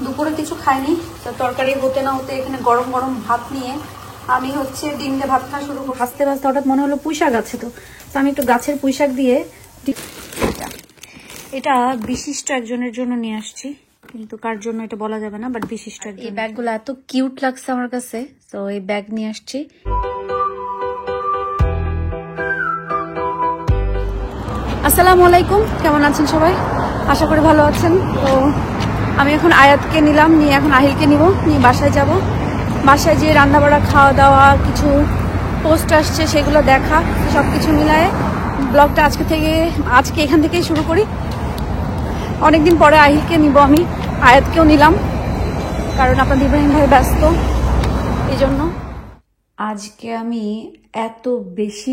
দুপুরে কিছু খাইনি, তরকারি হতে না হতে এখানে গরম গরম ভাত নিয়ে আমি হচ্ছে ডিম দিয়ে ভাত খাওয়া শুরু করবো। ভাজতে ভাজতে হঠাৎ মনে হলো পুঁইশাক আছে, তো আমি একটু গাছের পুঁইশাক দিয়ে এটা বিশিষ্ট একজনের জন্য নিয়ে আসছি, কিন্তু কার জন্য এটা বলা যাবে না, বাট বিশিষ্ট একজন। এই ব্যাগগুলো এত কিউট লাগছে আমার কাছে, তো এই ব্যাগ নিয়ে আসছি। আসসালামু আলাইকুম, কেমন আছেন সবাই? আশা করি ভালো আছেন। তো আমি এখন আয়াতকে নিলাম, নিয়ে এখন আহিলকে নিব, নিয়ে বাসায় যাব। বাসায় যে রান্না বাড়া খাওয়া দাওয়া কিছু পোস্ট আসছে সেগুলো দেখা, সব কিছু মিলায়ে ব্লগটা আজকে এখান থেকেই শুরু করি। অনেকদিন পরে আহিলকে নিব, আমি আয়াতকেও নিলাম, কারণ আপনাদের ইব্রাহিম ভাই ব্যস্ত, এই জন্য। আজকে আমি এত বেশি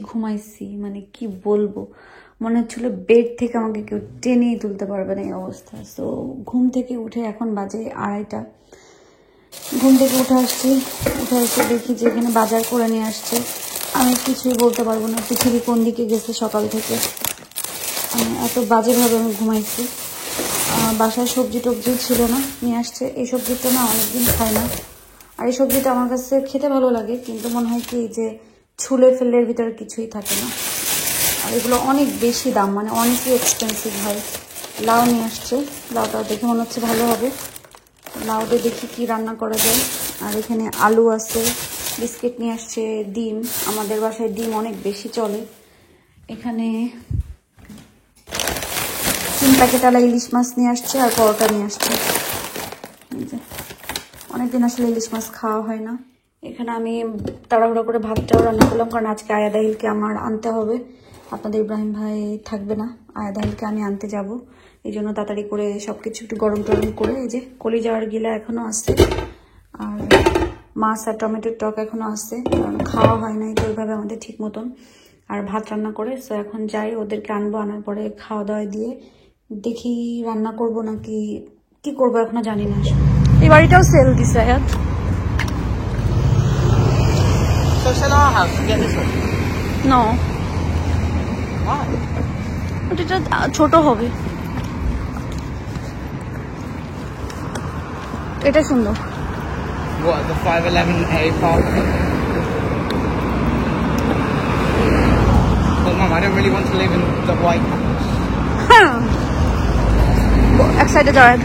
ঘুমাইছি, মানে কি বলবো, মনে হচ্ছিল বেড থেকে আমাকে কেউ টেনেই তুলতে পারবে না এই অবস্থা। তো ঘুম থেকে উঠে এখন বাজে 2:30, ঘুম থেকে উঠে এসে দেখি যে এখানে বাজার করে নিয়ে আসছে। আমি কিছুই বলতে পারবো না পৃথিবী কোন দিকে গেছে সকাল থেকে, এত বাজেভাবে আমি ঘুমাইছি। বাসায় সবজি টবজি ছিল না, নিয়ে আসছে। এই সবজিটা না অনেকদিন খাই না, আর এই সবজিটা আমার কাছে খেতে ভালো লাগে, কিন্তু মনে হয় কি যে ছুলে ফেলের ভিতরে কিছুই থাকে না। আর এগুলো অনেক বেশি দাম, মানে অনেকই এক্সপেন্সিভ হয়। লাউ নিয়ে আসছে, লাউটা দেখে মনে হচ্ছে ভালো হবে। লাউ দিয়ে দেখি কি রান্না করা যায়। আর এখানে আলু আছে, বিস্কিট নিয়ে আসছে, ডিম, আমাদের বাসায় ডিম অনেক বেশি চলে। এখানে 3 প্যাকেট আলা ইলিশ মাছ নিয়ে আসছে, আর পরোটা নিয়ে আসছে। অনেকদিন আসলে ইলিশ মাছ খাওয়া হয় না। এখানে আমি তাড়াহুড়া করে ভাতটাও রান্না করলাম, কারণ আজকে আয়া দাহিলকে আমার আনতে হবে। আপনাদের ইব্রাহিম ভাই থাকবে না, আয়া দাহিলকে আমি আনতে যাব, এই জন্য তাড়াতাড়ি করে সবকিছু একটু গরম টরম করে। এই যে কলিজার গিলা এখনো আছে, আর মাছ আর টমেটোর টক এখনো আছে, কারণ খাওয়া হয় নাই তো ওইভাবে আমাদের ঠিক মতন। আর ভাত রান্না করে, তো এখন যাই, ওদেরকে আনবো, আনার পরে খাওয়া দাওয়া দিয়ে দেখি রান্না করব নাকি কি করবো, এখনো জানি না। এই বাড়িটাও সেল দিছে আয়াত। So sell our house and get this one. No. Why? এটা ছোট হবে, এটা সুন্দর। What, the 511A park? But Mum, I don't really want to live in the White House. Excited Ayan.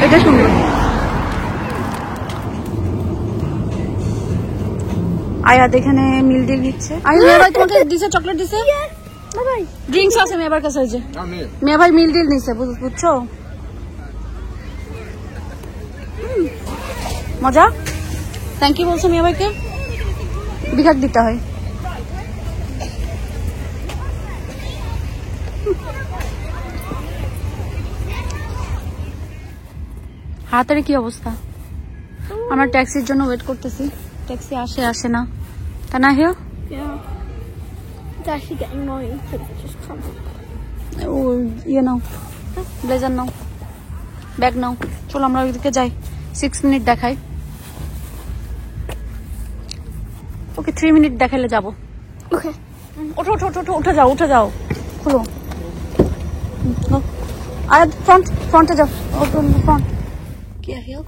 এটা সুন্দর। আয়াত এখানে মিল ডিল দিচ্ছে। মেয়ে ভাই তোমাকে দিছে, চকলেট দিছে, ড্রিঙ্কস আছে মেয়ে ভাইয়ের কাছে। যে মেয়ে ভাই মিল ডিল নিছে, বুঝছো? মজা। থ্যাংক ইউ বলছো মেয়ে ভাইকে, বিঘাত দিতে হয়। হাতের কি অবস্থা? আমরা ট্যাক্সির জন্য ওয়েট করতেছি, ট্যাক্সি আসে না, তা না হেও? It's actually getting annoying because it just crumbled. ও ইয়ে নাও, ব্লেজার নাও, ব্যাগ নাও, চলো আমরা ওইদিকে যাই। 6 মিনিট দেখাই, ওকে 3 মিনিট দেখাইলে যাবো। Okay. ওঠো ওঠো ওঠো উঠে যাও, খুলো। আর ফ্রন্টে যাও, ফ্রন্ট। কি আহিল?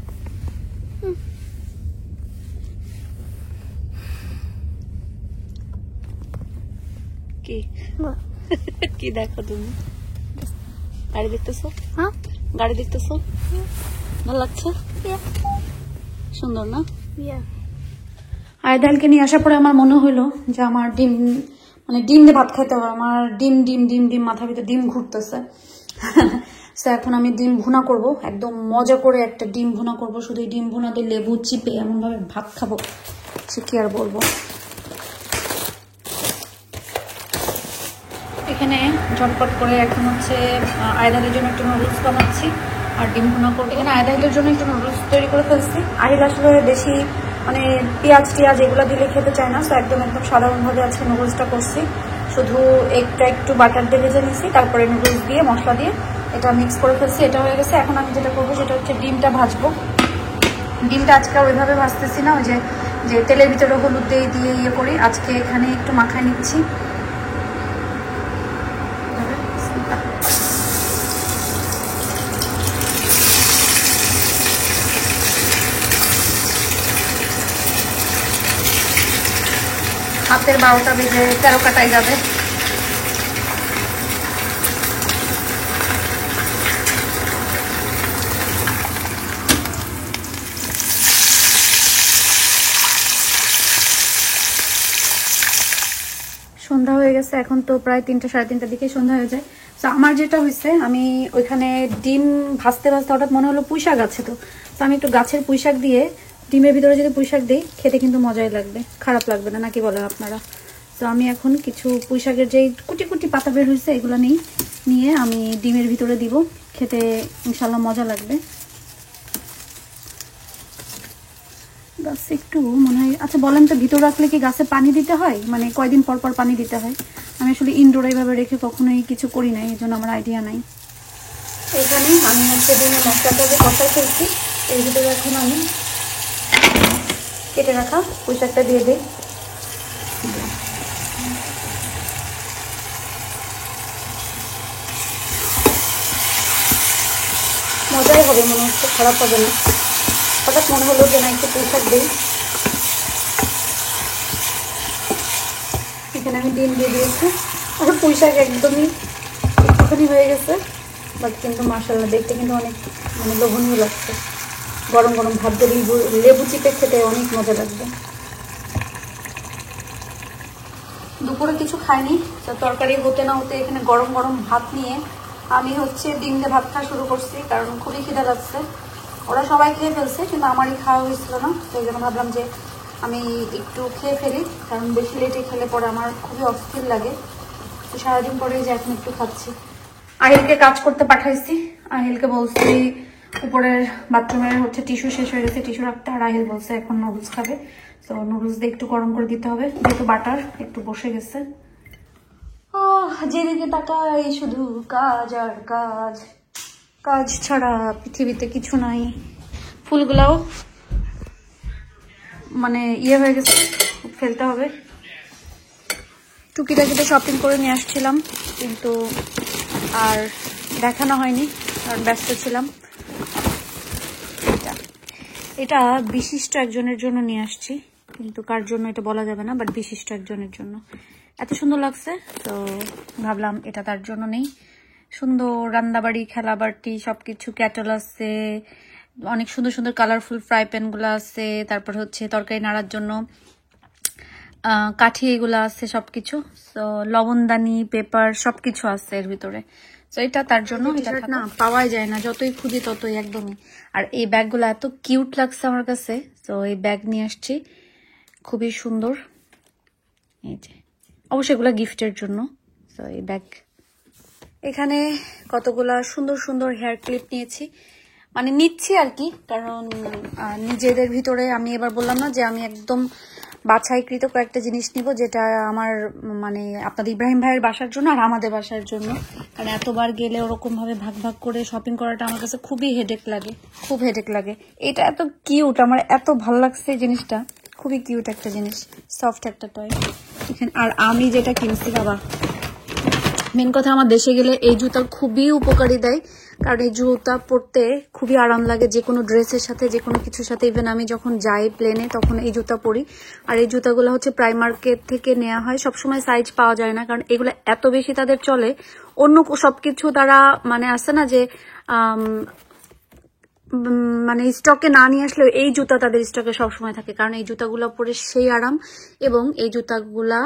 কি দেখো তুমি? গাড়ি দেখতেছো? হ্যাঁ, গাড়ি দেখতেছো, ভালো লাগছে, সুন্দর না? আয়া দাহিলকে নিয়ে আসার পরে আমার মনে হইলো যে আমার ডিম দিয়ে ভাত খাইতে হবে। আমার ডিম মাথার ভিতরে ডিম ঘুরতেছে। তো এখন আমি ডিম ভুনা করব, একদম মজা করে একটা ডিম ভুনা করব, শুধু এই ডিম ভুনা দিয়ে লেবু চিপে এমন ভাবে ভাত খাবো, সে কি আর বলবো। এখানে ঝটপট করে এখন হচ্ছে আয়া দাহিলের জন্য একটু নুডলস বানাচ্ছি, আর ডিম ভুনা করবো। এখানে আয়া দাহিলের জন্য একটু নুডলস তৈরি করে ফেলছি। আহিল আসলে বেশি পেঁয়াজ টিয়াজ এগুলো দিলে খেতে চায় না, তো একদম সাধারণভাবে আজকে নুডলসটা করছি। শুধু একটু বাটার দিয়ে ভেজে নিছি, তারপরে নুডলস দিয়ে মশলা দিয়ে এটা মিক্স করে ফেলছি। এটা হয়ে গেছে। এখন আমি যেটা করবো সেটা হচ্ছে ডিমটা ভাজবো। ডিমটা আজকে ওইভাবে ভাজতেছি না, ওই যে তেলের ভিতরে হলুদ দিয়ে ইয়ে করি, আজকে এখানে একটু মাখায় নিচ্ছি। রাতের 12টা বেজে 13 কাটায় যাবে। সন্ধ্যা হয়ে গেছে, এখন তো প্রায় 3টা সাড়ে 3টার দিকে সন্ধ্যা হয়ে যায়। তো আমার যেটা হয়েছে, আমি ওইখানে ডিম ভাজতে ভাজতে হঠাৎ মনে হলো পুঁই শাক আছে, তো আমি একটু গাছের পুঁই শাক দিয়ে ডিমের ভিতরে যদি পুঁই শাক দিই খেতে কিন্তু মজাই লাগবে, খারাপ লাগবে না, নাকি বলেন আপনারা? তো আমি এখন কিছু পুঁই শাকের যেই কুটি কুটি পাতা বের হয়েছে এগুলো নিয়ে আমি ডিমের ভিতরে দিব, খেতে ইনশাল্লাহ মজা লাগবে। গাছে একটু মনে হয়, আচ্ছা বলেন তো, ভিতর রাখলে কি গাছে পানি দিতে হয়? মানে কয়দিন পর পর পানি দিতে হয়? আমি আসলে ইনডোর এইভাবে রেখে কখনোই কিছু করি নাই, এই জন্য আমার আইডিয়া নাই। এখানে আমি হচ্ছে ডিমের মশলাটা যে কষাই ফেলছি, এর ভিতরে এখন আমি কেটে রাখা পুঁই শাকটা দিয়ে দিই। মজাই হবে মনে হচ্ছে, খারাপ হবে না। হঠাৎ মনে হলো যে না একটু পুঁই শাক দিই। এখানে আমি ডিম দিয়ে দিয়েছি, আর পুঁই শাক একদমই একটুখানি হয়ে গেছে, বাট কিন্তু মাশাআল্লাহ দেখতে কিন্তু অনেক মানে লোভনীয় লাগছে। গরম গরম ভাত দিয়ে লেবু চিপে খেতে অনেক মজা লাগবে। দুপুরে কিছু খাইনি, তো তরকারি হতে না হতে এখানে গরম গরম ভাত নিয়ে আমি হচ্ছে ডিম দিয়ে ভাত খাওয়া শুরু করছি, কারণ খুবই খিদা লাগছে। ওরা সবাই খেয়ে ফেলছে, কিন্তু আমারই খাওয়া হয়েছিল না, তো এই জন্য ভাবলাম যে আমি একটু খেয়ে ফেলি, কারণ বেশি লেটে খেলে পরে আমার খুবই অস্থির লাগে। তো সারাদিন পরে যে এখন একটু খাচ্ছি। আহিলকে কাজ করতে পাঠাইছি, আহিলকে বলছি উপরের বাথরুমের হচ্ছে টিস্যু শেষ হয়ে গেছে, টিস্যু রাখতে, আর আহিল বলছে এখন নুডলস খাবে, তো নুডলস দিয়ে একটু গরম করে দিতে হবে, যেহেতু বাটার একটু বসে গেছে। ও যেদিকে তাকাই শুধু কাজ আর কাজ, কাজ ছাড়া পৃথিবীতে কিছু নাই। ফুলগুলাও মানে ইয়ে হয়ে গেছে, ফেলতে হবে। টুকিটাকিতে শপিং করে নিয়ে আসছিলাম, কিন্তু আর দেখানো হয়নি কারণ ব্যস্ত ছিলাম। এটা বিশিষ্ট একজনের জন্য নিয়ে আসছি, কিন্তু কার জন্য এটা বলা যাবে না, বাট বিশিষ্ট একজনের জন্য। এত সুন্দর লাগছে, তো ভাবলাম এটা তার জন্য নেই। সুন্দর রান্নাবাড়ি, খেলাবাড়ি সবকিছু, ক্যাটল আছে, অনেক সুন্দর সুন্দর কালারফুল ফ্রাই প্যানগুলো আছে, তারপর হচ্ছে তরকারি নাড়ার জন্য কাঠি এগুলো আছে সবকিছু, তো লবণদানি, পেপার সবকিছু আছে এর ভিতরে। তো এটা তার জন্য, এটা না পাওয়াই যায় না, যতই খুঁজি ততই একদমই। আর এই ব্যাগগুলো এত কিউট লাগছে আমার কাছে, তো এই ব্যাগ নিয়ে আসছি, খুবই সুন্দর। এই যে অবশ্যই এগুলো গিফটের জন্য। তো এই ব্যাগ, এখানে কতগুলা সুন্দর সুন্দর হেয়ার ক্লিপ নিয়েছি, মানে নিচ্ছি আর কি, কারণ নিজেদের ভিতরে আমি এবার বললাম না যে আমি একদম বাছাইকৃত কয়েকটা জিনিস নিব, যেটা আমার মানে আপনাদের ইব্রাহিম ভাইয়ের বাসার জন্য আর আমাদের বাসার জন্য, কারণ এতবার গেলে ওরকম ভাবে ভাগ ভাগ করে শপিং করাটা আমার কাছে খুবই হেডেক লাগে, খুব হেডেক লাগে। এটা এত কিউট, আমার এত ভালো লাগছে এই জিনিসটা, খুবই কিউট একটা জিনিস, সফট একটা টয়। এখানে আর আমি যেটা কিনছি বাবা, মেন কথা আমার দেশে গেলে এই জুতা খুবই উপকারী দেয়, কারণ এই জুতা পরতে খুবই আরাম লাগে, যে কোনো ড্রেসের সাথে, যে কোনো কিছুর সাথে। ইভেন আমি যখন যাই প্লেনে তখন এই জুতা পরি, আর এই জুতাগুলো হচ্ছে প্রাইমার্কেট থেকে নেওয়া হয়, সবসময় সাইজ পাওয়া যায় না, কারণ এগুলো এত বেশি তাদের চলে। অন্য সবকিছু তারা মানে আসে না যে মানে স্টকে না নিয়ে আসলেও এই জুতা তাদের স্টকে সবসময় থাকে, কারণ এই জুতাগুলো পরে সেই আরাম, এবং এই জুতাগুলা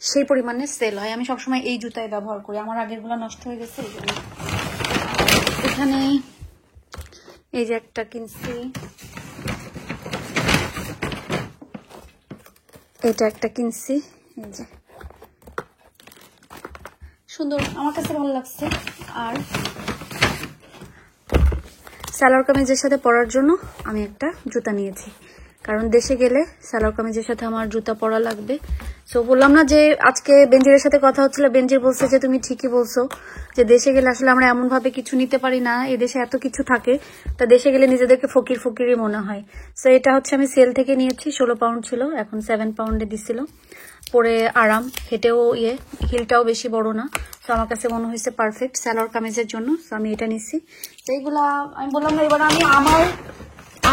সেই পরিমাণে সেল হয়। আমি সবসময় এই জুতাই ব্যবহার করি, আমার আগেরগুলো নষ্ট হয়ে গেছে এই জন্য। এখানে এই যে একটা কিনছি, এটা একটা কিনছি, এই যে সুন্দর, আমার কাছে ভালো লাগছে। আর সালোয়ার কামিজের সাথে পরার জন্য আমি একটা জুতা নিয়েছি, কারণ দেশে গেলে সালোয়ার কামিজের সাথে আমার জুতা পরা লাগবে। সো বললাম না যে আজকে বেনজিরের সাথে কথা হচ্ছিল, বেনজির বলছে যে তুমি ঠিকই বলছো, যে দেশে গেলে আসলে আমরা এমন ভাবে কিছু নিতে পারি না, এই দেশে এত কিছু থাকে, তা দেশে গেলে নিজেদেরকে ফকির ফকিরই মনে হয়। সো এটা হচ্ছে আমি সেল থেকে নিয়েছি, 16 পাউন্ড ছিল, এখন 7 পাউন্ডে দিছিল। পরে আরাম, হেঁটেও হিলটাও বেশি বড় না, তো আমার কাছে মনে হয়েছে পারফেক্ট সালোয়ার কামিজের জন্য, তো আমি এটা নিচ্ছি। তো এইগুলা আমি বললাম না, এবার আমি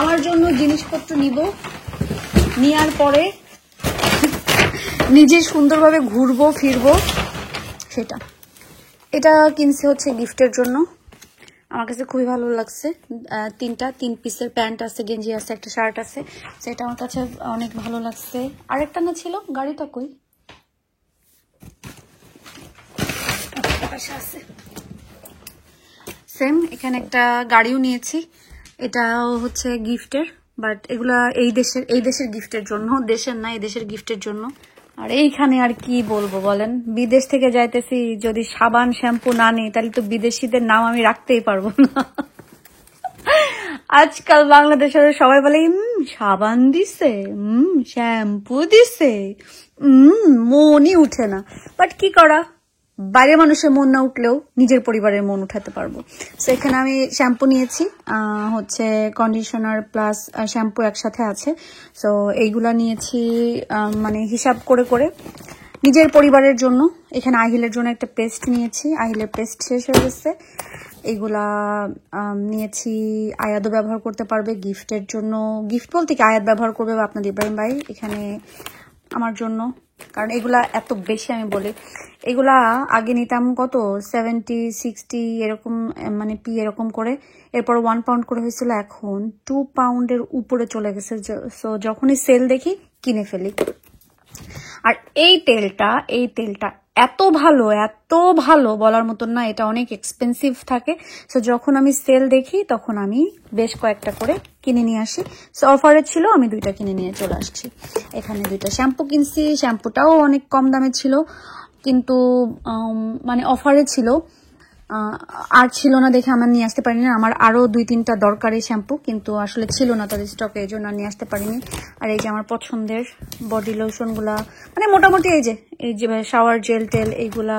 আমার জন্য জিনিসপত্র নিব, নেওয়ার পরে নিজে সুন্দরভাবে ঘুরবো ফিরবো সেটা। এটা কিনছে হচ্ছে গিফটের জন্য, আমার কাছে খুবই ভালো লাগছে। 3 পিসের প্যান্ট আছে, গেঞ্জি আছে, একটা শার্ট আছে, সেটা আমার কাছে অনেক ভালো লাগছে। আরেকটা না ছিল, গাড়িটা কই, সেম এখানে একটা গাড়িও নিয়েছি, এটাও হচ্ছে গিফটের, বাট এগুলা এই দেশের গিফটের জন্য, দেশের না, এই দেশের গিফটের জন্য। আর এইখানে আর কি বলবো বলেন, বিদেশ থেকে যাইতেছি, যদি সাবান শ্যাম্পু না নিই তাহলে তো বিদেশিদের নাম আমি রাখতেই পারবো না। আজকাল বাংলাদেশের সবাই বলে সাবান দিছে, শ্যাম্পু দিছে, মনই উঠে না। বাট কি করা, বাইরের মানুষের মন না উঠলেও নিজের পরিবারের মন উঠাতে পারবো। সো এখানে আমি শ্যাম্পু নিয়েছি, হচ্ছে কন্ডিশনার প্লাস শ্যাম্পু একসাথে আছে। সো এইগুলা নিয়েছি মানে হিসাব করে করে নিজের পরিবারের জন্য। এখানে আহিলের জন্য একটা পেস্ট নিয়েছি, আহিলের পেস্ট শেষ হয়ে গেছে। এইগুলা নিয়েছি, আয়াতও ব্যবহার করতে পারবে গিফটের জন্য। গিফট বলতে কি আয়াত ব্যবহার করবে বা আপনাদের ইব্রাহিম ভাই, এখানে আমার জন্য। কারণ এগুলা এত বেশি, আমি বলি এগুলা আগে নিতাম কত 70-60 এরকম, মানে পি এরকম করে, এরপর 1 পাউন্ড করে হয়েছিল, এখন 2 পাউন্ডের উপরে চলে গেছে। সো যখনই সেল দেখি কিনে ফেলি। আর এই তেলটা এত ভালো বলার মতন না, এটা অনেক এক্সপেন্সিভ থাকে। সো যখন আমি সেল দেখি তখন আমি বেশ কয়েকটা করে কিনে নিয়ে আসি। সো অফারে ছিল, আমি 2টা কিনে নিয়ে চলে আসছি। এখানে 2টা শ্যাম্পু কিনছি, শ্যাম্পুটাও অনেক কম দামে ছিল, কিন্তু মানে অফারে ছিল, আর ছিল না দেখে আমার নিয়ে আসতে পারিনি। আমার আরো 2-3টা দরকারি শ্যাম্পু, কিন্তু আসলে ছিল না তাদের স্টকে, এই জন্য নিয়ে আসতে পারিনি। আর এই যে আমার পছন্দের বডি লোশন গুলা, মানে মোটামুটি এই যে শাওয়ার জেল টেল, এইগুলা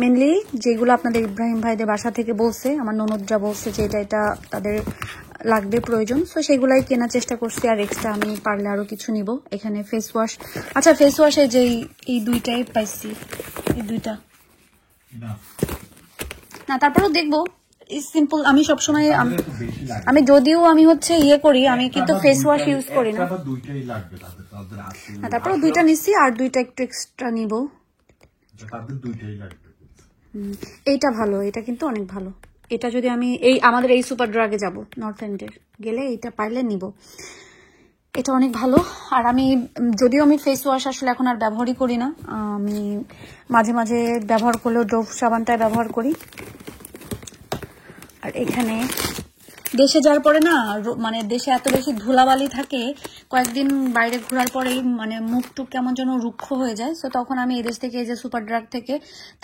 মেনলি যেগুলো আপনাদের ইব্রাহিম ভাইদের বাসা থেকে বলছে, আমার ননদরা বলছে যে এটা তাদের লাগবে, প্রয়োজন। সো সেগুলাই কেনার চেষ্টা করছি, আর এক্সট্রা আমি পারলে আরো কিছু নিব। এখানে ফেস ওয়াশ, আচ্ছা ফেস ওয়াশে যে এই 2টাই পাইছি, এই 2টা না, তারপরেও দেখবো সিম্পল। আমি সবসময় আমি যদিও আমি হচ্ছে ইয়ে করি, আমি কিন্তু ফেস ওয়াশ ইউজ করি না। তারপরেও 2টা নিচ্ছি, আর 2টা একটু এক্সট্রা নিব। এইটা ভালো, এটা কিন্তু অনেক ভালো। এটা যদি আমি আমাদের এই সুপার ড্রাগে যাব, নর্থ এন্ডের গেলে এটা পাইলে নিব, এটা অনেক ভালো। আর আমি যদিও আমি ফেস ওয়াশ আসলে এখন আর ব্যবহারই করি না, আমি মাঝে মাঝে ব্যবহার করলেও ডোভ সাবানটাই ব্যবহার করি। আর এখানে দেশে যাওয়ার পরে না, মানে দেশে এত বেশি ধুলাবালি থাকে, কয়েকদিন বাইরে ঘোরার পরেই মানে মুখ টুক কেমন যেন রুক্ষ হয়ে যায়। সো তখন আমি এদেশ থেকে, এই যে সুপার ড্রাগ থেকে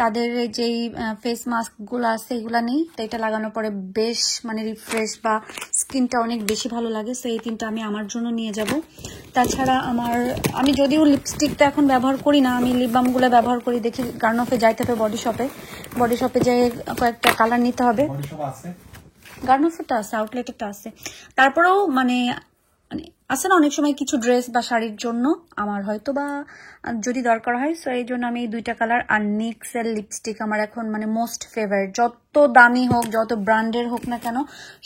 তাদের যেই ফেস মাস্ক গুলো আছে এগুলা নিই, তো এটা লাগানোর পরে বেশ মানে রিফ্রেশ বা স্কিনটা অনেক বেশি ভালো লাগে। সো এই 3টা আমি আমার জন্য নিয়ে যাব। তাছাড়া আমি যদিও লিপস্টিকটা এখন ব্যবহার করি না, আমি লিপ বামগুলো ব্যবহার করি। দেখি গার্নফে যাইতে হবে, বডি শপে যেয়ে কয়েকটা কালার নিতে হবে। গার্নফেরটা আছে, আউটলেটেরটা আছে। তারপরেও মানে আছে না অনেক সময় কিছু ড্রেস বা শাড়ির জন্য আমার হয়তো বা যদি দরকার হয়। সো এই জন্য আমি এই 2টা কালার। আর নিক্সের লিপস্টিক আমার এখন মানে মোস্ট ফেভারিট, যত দামি হোক, যত ব্র্যান্ডের হোক না কেন,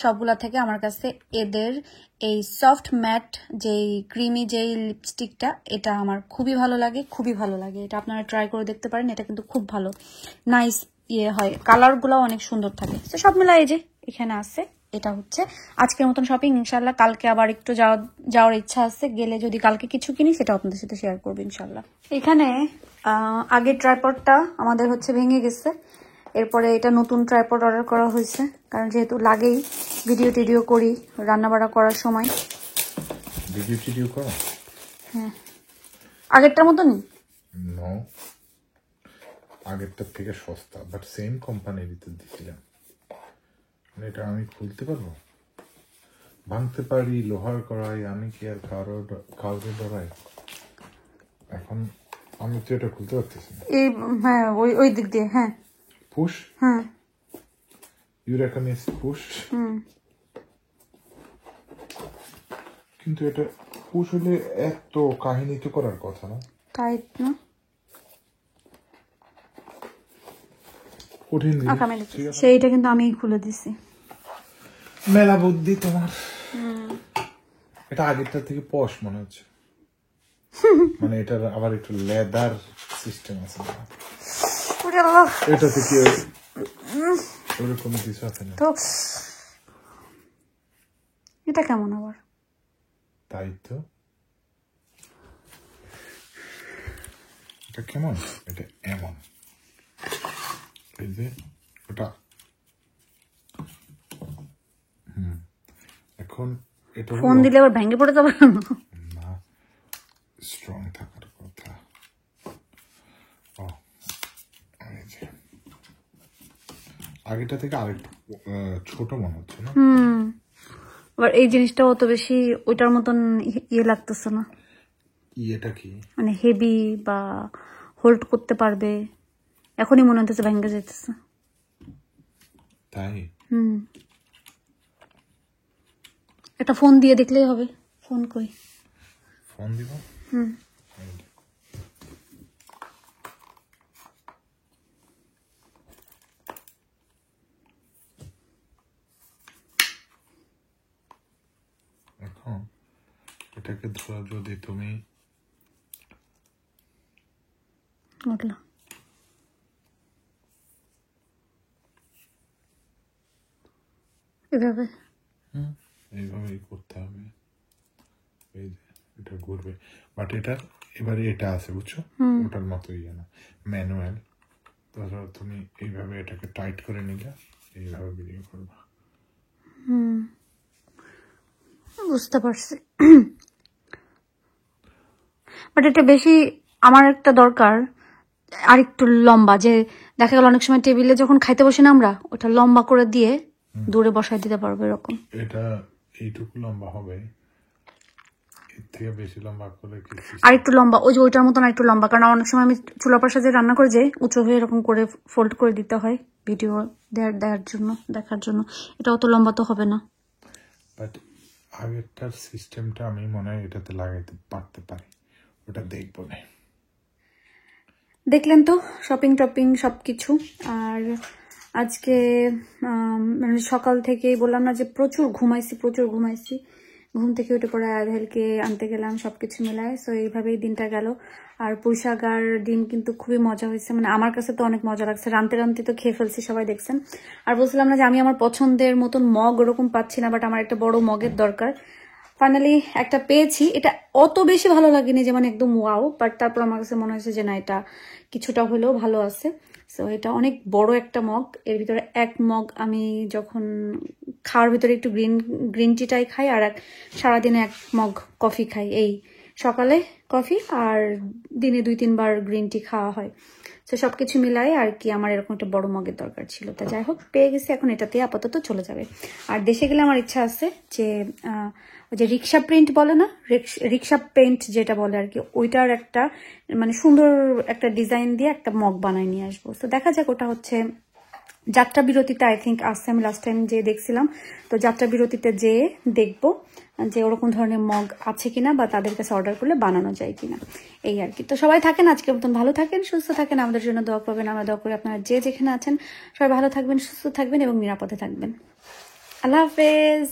সবগুলা থেকে আমার কাছে এদের এই সফট ম্যাট যেই ক্রিমি যেই লিপস্টিকটা, এটা আমার খুবই ভালো লাগে। এটা আপনারা ট্রাই করে দেখতে পারেন, এটা কিন্তু খুব ভালো, নাইস ইয়ে হয়, কালারগুলো অনেক সুন্দর থাকে। তো সব মিলাই এই যে এখানে আছে। এটা হচ্ছে আজকের মতন শপিং। ইনশাল্লাহ কালকে আবার একটু যাওয়ার ইচ্ছা আছে, গেলে যদি কালকে কিছু কিনি সেটা আপনাদের সাথে শেয়ার করবো ইনশাল্লাহ। এখানে আগের ট্রাইপডটা আমাদের হচ্ছে ভেঙে গেছে, এরপরে এটা নতুন ট্রাইপড অর্ডার করা হয়েছে, কারণ যেহেতু লাগেই, ভিডিও করি রান্নাবাড়া করার সময়। ভিডিও করো? হ্যাঁ, আগেরটার মতনই। আগেরটার থেকে সস্তা, বাট সেম কোম্পানির দিছিলাম। এটা আমি খুলতে পারবো, ভাঙতে পারি, লোহার কড়াই, আমি কি আর কাউকে ডরাই? এখন আমি তো এটা খুলতে পারতেছি না। হ্যাঁ, ওই দিক দিয়ে। হ্যাঁ, পুশ। হ্যাঁ, ইউ রেকন ইজ পুশ। কিন্তু এটা পুশ হলে এত কাহিনী তো করার কথা না, টাইট না, কঠিন। সেইটা কিন্তু আমি খুলে দিছি। মেলা বুদ্ধি তোমার। এটা আগেরটা থেকে পশ মনে হচ্ছে। মানে এটার আবার একটু লেদার সিস্টেম আছে না? ওরে বাবা, এটা থেকে ওরকম কিছু আছে না? তো এটা কেমন আবার? তাই তো, এটা কেমন, এটা এমন, এই যে ওটা এখন এটা ফোন দিলে আবার ভেঙে পড়ে যাবে না, স্ট্রং থাকার কথা। ও এই যে আগেটা থেকে আরেকটু ছোট মনে হচ্ছে না? আবার এই জিনিসটা অত বেশি ওইটার মতন ইয়ে লাগতেছে না, এটা কি মানে হেভি বা হোল্ড করতে পারবে, এখনই মনে হচ্ছে ভেঙে যেতেছে। তাই? একটা ফোন দিয়ে দেখলেই হবে। ফোন কই? ফোন দিব? এখন এটাকে ধরো যদি তুমি উঠলো এভাবে, এইভাবেই করতে হবে, এই যে এটা ঘুরবে, বাট এটার এবারে এটা আছে বুঝছো, ওটার মতো ইয়ে না, ম্যানুয়াল। ধরো তুমি এইভাবে এটাকে টাইট করে নিলে এইভাবে ভিডিও করবা। বুঝতে পারছি। বাট এটা বেশি আমার একটা দরকার আর একটু লম্বা, যে দেখা গেল অনেক সময় টেবিলে যখন খাইতে বসি না আমরা, ওটা লম্বা করে দিয়ে দূরে বসাই দিতে পারবো এরকম। এটা এইটুকু লম্বা হবে, এর থেকে বেশি লম্বা করলে কি আর একটু লম্বা, ওই যে ওইটার মতন আর একটু লম্বা, কারণ অনেক সময় আমি চুলা পাশে যে রান্না করে যে উঁচু হয়ে এরকম করে ফোল্ড করে দিতে হয় ভিডিও দেখার জন্য। এটা অত লম্বা তো হবে না। বাট আগেরটার সিস্টেমটা আমি মনে হয় এটাতে লাগাইতে পারতে পারি, ওটা দেখবো না। দেখলেন তো শপিং টপিং সবকিছু। আর আজকে মানে সকাল থেকেই বললাম না যে প্রচুর ঘুমাইছি। ঘুম থেকে উঠে পরে আয়াদহেলকে আনতে গেলাম, সবকিছু মিলায়। সো এইভাবেই দিনটা গেল। আর পুঁইশাকার ডিম কিন্তু খুবই মজা হয়েছে, মানে আমার কাছে তো অনেক মজা লাগছে। রানতে তো খেয়ে ফেলছি, সবাই দেখছেন। আর বলছিলাম না যে আমি আমার পছন্দের মতন মগ ওরকম পাচ্ছি না, বাট আমার একটা বড় মগের দরকার। ফাইনালি একটা পেয়েছি। এটা অত বেশি ভালো লাগেনি যে মানে একদম ওয়াও, বাট তারপর আমার কাছে মনে হয়েছে যে না, এটা কিছুটা হলেও ভালো আছে। সো এটা অনেক বড় একটা মগ। এর ভিতরে এক মগ আমি যখন খাওয়ার ভিতরে একটু গ্রিন টিটাই খাই, আর সারাদিনে এক মগ কফি খাই। এই সকালে কফি আর দিনে 2-3 বার গ্রিন টি খাওয়া হয়। তো সবকিছু মিলাই আর কি আমার এরকম একটা বড় মগের দরকার ছিল। তা যাই হোক, পেয়ে গেছি, এখন এটাতে আপাতত চলে যাবে। আর দেশে গেলে আমার ইচ্ছা আছে যে ওই যে রিক্সা প্রিন্ট বলে না, রিক্সা পেইন্ট যেটা বলে আর কি, ওইটার একটা মানে সুন্দর একটা ডিজাইন দিয়ে একটা মগ বানায় নিয়ে আসবো। তো দেখা যাক, ওটা হচ্ছে যাত্রা বিরতিতে আই থিঙ্ক আসছে, আমি লাস্ট টাইম যে দেখছিলাম। তো যাত্রা বিরতিতে যেয়ে দেখবো যে ওরকম ধরনের মগ আছে কিনা, বা তাদের কাছে অর্ডার করলে বানানো যায় কিনা, এই আর কি। তো সবাই থাকেন, আজকের মতন ভালো থাকেন, সুস্থ থাকেন, আমাদের জন্য দোয়া করবেন। আমরা দোয়া করি আপনারা যে যেখানে আছেন সবাই ভালো থাকবেন, সুস্থ থাকবেন এবং নিরাপদে থাকবেন। আল্লাহ হাফেজ।